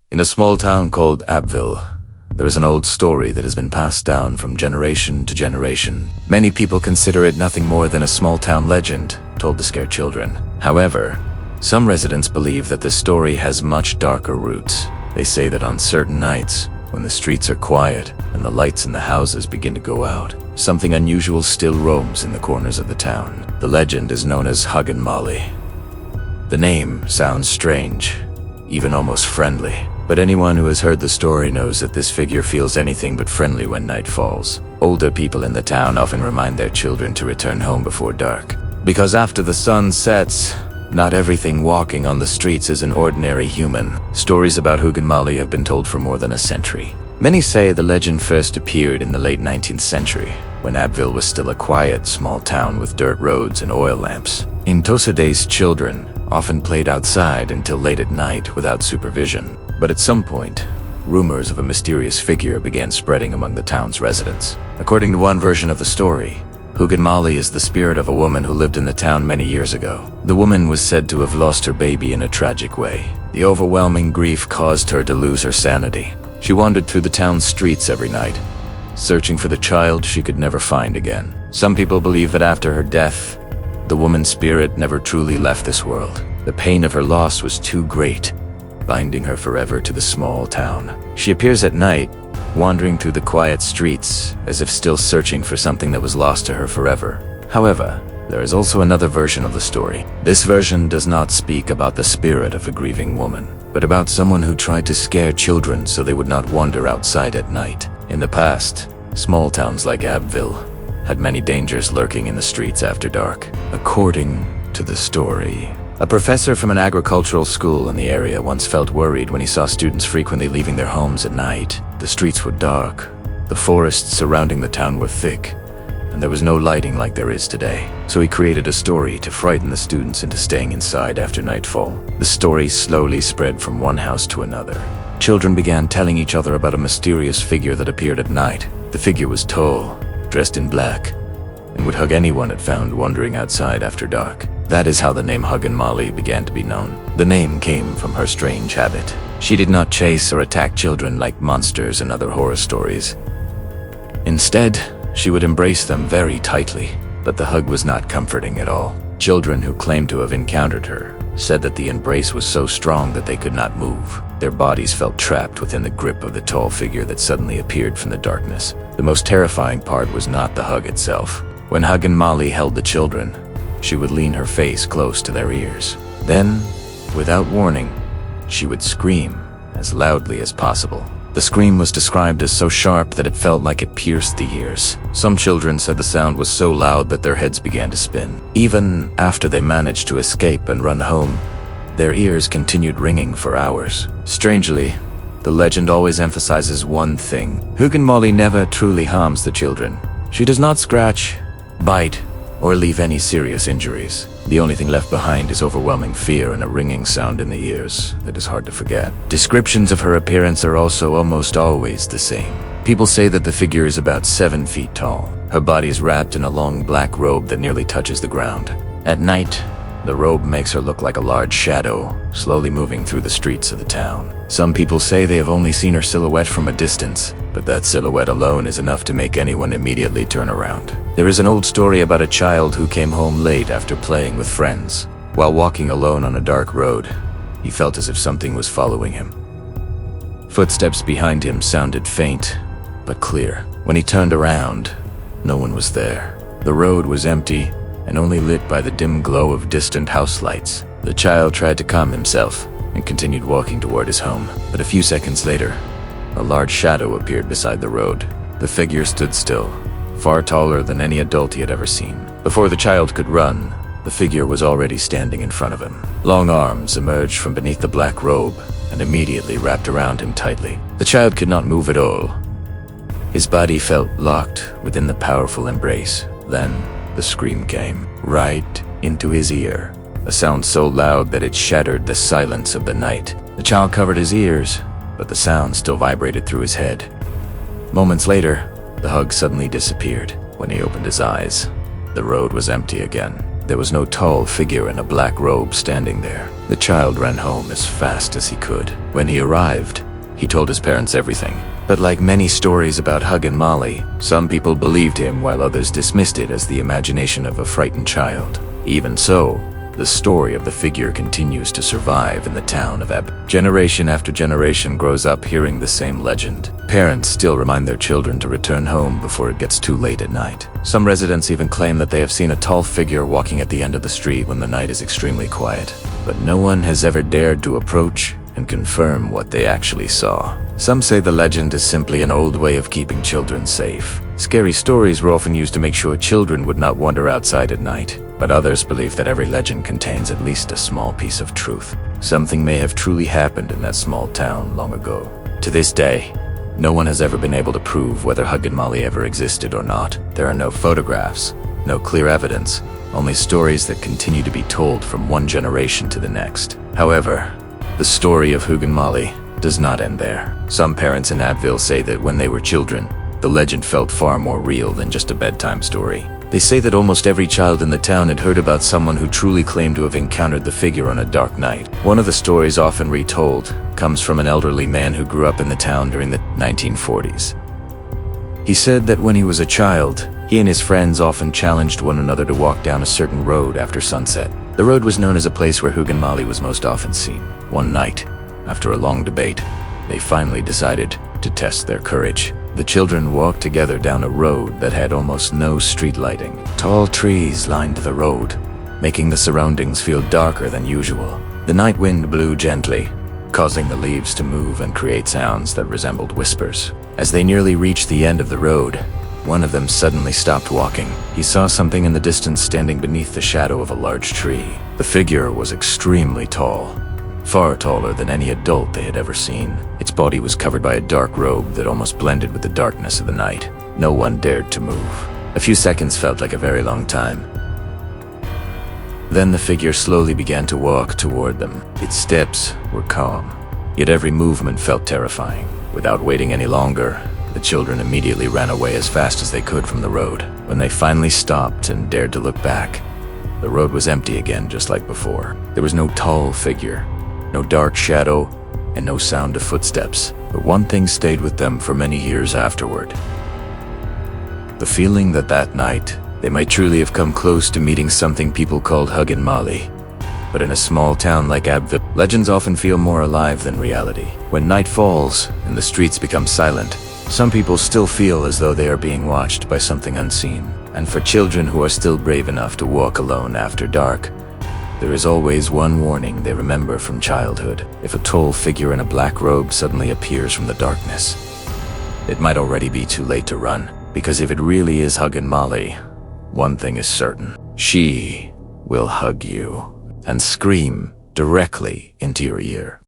In a small town called Abbeville, there is an old story that has been passed down from generation to generation. Many people consider it nothing more than a small town legend told to scare children. However, some residents believe that the story has much darker roots. They say that on certain nights, when the streets are quiet and the lights in the houses begin to go out, something unusual still roams in the corners of the town. The legend is known as Hug and Molly. The name sounds strange, even almost friendly, but anyone who has heard the story knows that this figure feels anything but friendly when night falls. Older people in the town often remind their children to return home before dark, because after the sun sets, not everything walking on the streets is an ordinary human. Stories about Hug and Molly have been told for more than a century. Many say the legend first appeared in the late 19th century, when Abbeville was still a quiet, small town with dirt roads and oil lamps. In those days, children often played outside until late at night without supervision. But at some point, rumors of a mysterious figure began spreading among the town's residents. According to one version of the story, Hug and Molly is the spirit of a woman who lived in the town many years ago. The woman was said to have lost her baby in a tragic way. The overwhelming grief caused her to lose her sanity. She wandered through the town's streets every night, searching for the child she could never find again. Some people believe that after her death, the woman's spirit never truly left this world. The pain of her loss was too great, binding her forever to the small town. She appears at night, wandering through the quiet streets, as if still searching for something that was lost to her forever. However, there is also another version of the story. This version does not speak about the spirit of a grieving woman, but about someone who tried to scare children so they would not wander outside at night. In the past, small towns like Abbeville had many dangers lurking in the streets after dark. According to the story, a professor from an agricultural school in the area once felt worried when he saw students frequently leaving their homes at night. The streets were dark, the forests surrounding the town were thick, and there was no lighting like there is today. So he created a story to frighten the students into staying inside after nightfall. The story slowly spread from one house to another. Children began telling each other about a mysterious figure that appeared at night. The figure was tall, dressed in black, and would hug anyone it found wandering outside after dark. That is how the name Hug and Molly began to be known. The name came from her strange habit. She did not chase or attack children like monsters in other horror stories. Instead, she would embrace them very tightly, but the hug was not comforting at all. Children who claimed to have encountered her said that the embrace was so strong that they could not move. Their bodies felt trapped within the grip of the tall figure that suddenly appeared from the darkness. The most terrifying part was not the hug itself. When Hug and Molly held the children, she would lean her face close to their ears. Then, without warning, she would scream as loudly as possible. The scream was described as so sharp that it felt like it pierced the ears. Some children said the sound was so loud that their heads began to spin. Even after they managed to escape and run home, their ears continued ringing for hours. Strangely, the legend always emphasizes one thing. Hug and Molly never truly harms the children. She does not scratch, bite, or leave any serious injuries. The only thing left behind is overwhelming fear and a ringing sound in the ears that is hard to forget. Descriptions of her appearance are also almost always the same. People say that the figure is about 7 feet tall. Her body is wrapped in a long black robe that nearly touches the ground. At night, the robe makes her look like a large shadow, slowly moving through the streets of the town. Some people say they have only seen her silhouette from a distance, but that silhouette alone is enough to make anyone immediately turn around. There is an old story about a child who came home late after playing with friends. While walking alone on a dark road, he felt as if something was following him. Footsteps behind him sounded faint, but clear. When he turned around, no one was there. The road was empty and only lit by the dim glow of distant house lights. The child tried to calm himself and continued walking toward his home, but a few seconds later, a large shadow appeared beside the road. The figure stood still, far taller than any adult he had ever seen. Before the child could run, the figure was already standing in front of him. Long arms emerged from beneath the black robe and immediately wrapped around him tightly. The child could not move at all. His body felt locked within the powerful embrace. Then, the scream came, right into his ear, a sound so loud that it shattered the silence of the night. The child covered his ears, but the sound still vibrated through his head. Moments later, the hug suddenly disappeared. When he opened his eyes, the road was empty again. There was no tall figure in a black robe standing there. The child ran home as fast as he could. When he arrived, he told his parents everything. But like many stories about Hug and Molly, some people believed him while others dismissed it as the imagination of a frightened child. Even so, the story of the figure continues to survive in the town of Ebb. Generation after generation grows up hearing the same legend. Parents still remind their children to return home before it gets too late at night. Some residents even claim that they have seen a tall figure walking at the end of the street when the night is extremely quiet. But no one has ever dared to approach and confirm what they actually saw. Some say the legend is simply an old way of keeping children safe. Scary stories were often used to make sure children would not wander outside at night. But others believe that every legend contains at least a small piece of truth. Something may have truly happened in that small town long ago. To this day, no one has ever been able to prove whether Hug and Molly ever existed or not. There are no photographs, no clear evidence, only stories that continue to be told from one generation to the next. However, the story of Hug and Molly does not end there. Some parents in Abbeville say that when they were children, the legend felt far more real than just a bedtime story. They say that almost every child in the town had heard about someone who truly claimed to have encountered the figure on a dark night. One of the stories often retold comes from an elderly man who grew up in the town during the 1940s. He said that when he was a child, he and his friends often challenged one another to walk down a certain road after sunset. The road was known as a place where Hug and Molly was most often seen. One night, after a long debate, they finally decided to test their courage. The children walked together down a road that had almost no street lighting. Tall trees lined the road, making the surroundings feel darker than usual. The night wind blew gently, causing the leaves to move and create sounds that resembled whispers. As they nearly reached the end of the road, one of them suddenly stopped walking. He saw something in the distance standing beneath the shadow of a large tree. The figure was extremely tall, far taller than any adult they had ever seen. Its body was covered by a dark robe that almost blended with the darkness of the night. No one dared to move. A few seconds felt like a very long time. Then the figure slowly began to walk toward them. Its steps were calm, yet every movement felt terrifying. Without waiting any longer, the children immediately ran away as fast as they could from the road. When they finally stopped and dared to look back, the road was empty again, just like before. There was no tall figure, no dark shadow, and no sound of footsteps. But one thing stayed with them for many years afterward. The feeling that that night, they might truly have come close to meeting something people called Hug and Molly. But in a small town like Abbeville, legends often feel more alive than reality. When night falls and the streets become silent, some people still feel as though they are being watched by something unseen. And for children who are still brave enough to walk alone after dark, there is always one warning they remember from childhood. If a tall figure in a black robe suddenly appears from the darkness, it might already be too late to run. Because if it really is Hug and Molly, one thing is certain: she will hug you and scream directly into your ear.